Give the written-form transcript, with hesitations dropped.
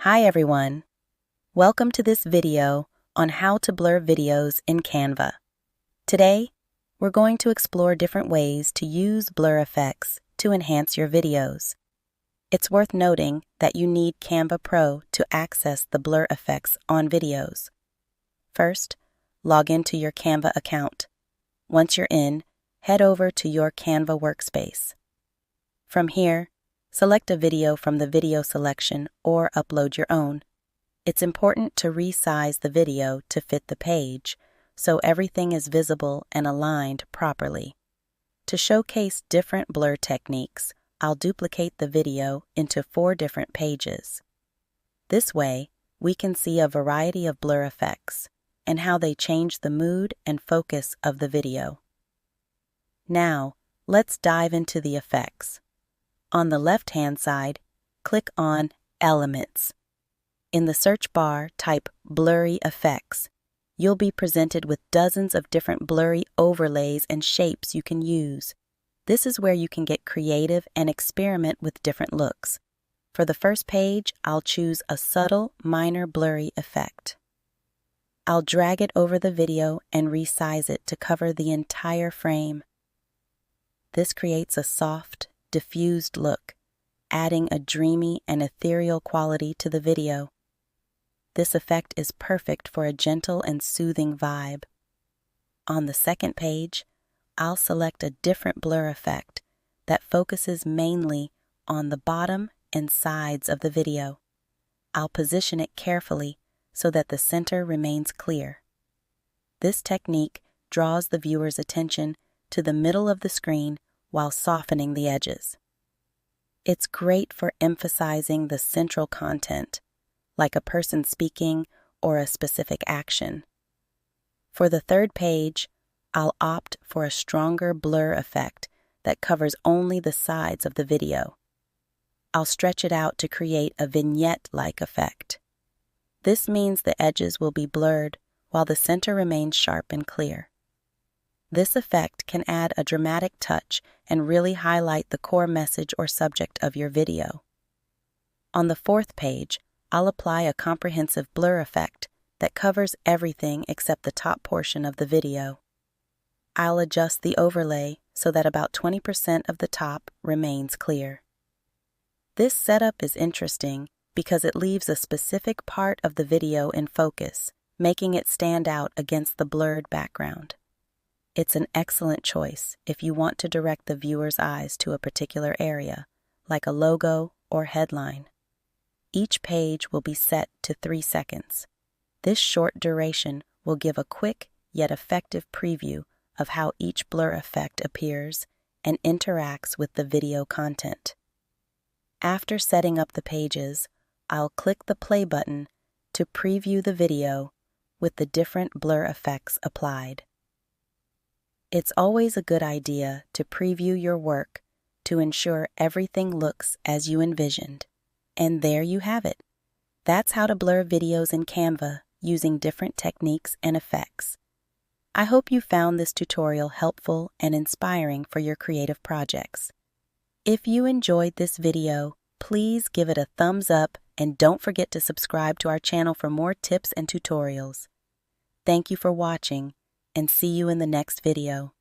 Hi everyone! Welcome to this video on how to blur videos in Canva. Today, we're going to explore different ways to use blur effects to enhance your videos. It's worth noting that you need Canva Pro to access the blur effects on videos. First, log into your Canva account. Once you're in, head over to your Canva workspace. From here, select a video from the video selection or upload your own. It's important to resize the video to fit the page so everything is visible and aligned properly. To showcase different blur techniques, I'll duplicate the video into 4 different pages. This way, we can see a variety of blur effects and how they change the mood and focus of the video. Now, let's dive into the effects. On the left-hand side, click on Elements. In the search bar, type Blurry Effects. You'll be presented with dozens of different blurry overlays and shapes you can use. This is where you can get creative and experiment with different looks. For the first page, I'll choose a subtle, minor blurry effect. I'll drag it over the video and resize it to cover the entire frame. This creates a soft, diffused look, adding a dreamy and ethereal quality to the video. This effect is perfect for a gentle and soothing vibe. On the second page, I'll select a different blur effect that focuses mainly on the bottom and sides of the video. I'll position it carefully so that the center remains clear. This technique draws the viewer's attention to the middle of the screen while softening the edges. It's great for emphasizing the central content, like a person speaking or a specific action. For the third page, I'll opt for a stronger blur effect that covers only the sides of the video. I'll stretch it out to create a vignette-like effect. This means the edges will be blurred while the center remains sharp and clear. This effect can add a dramatic touch and really highlight the core message or subject of your video. On the fourth page, I'll apply a comprehensive blur effect that covers everything except the top portion of the video. I'll adjust the overlay so that about 20% of the top remains clear. This setup is interesting because it leaves a specific part of the video in focus, making it stand out against the blurred background. It's an excellent choice if you want to direct the viewer's eyes to a particular area, like a logo or headline. Each page will be set to 3 seconds. This short duration will give a quick yet effective preview of how each blur effect appears and interacts with the video content. After setting up the pages, I'll click the play button to preview the video with the different blur effects applied. It's always a good idea to preview your work to ensure everything looks as you envisioned. And there you have it. That's how to blur videos in Canva using different techniques and effects. I hope you found this tutorial helpful and inspiring for your creative projects. If you enjoyed this video, please give it a thumbs up and don't forget to subscribe to our channel for more tips and tutorials. Thank you for watching, and see you in the next video.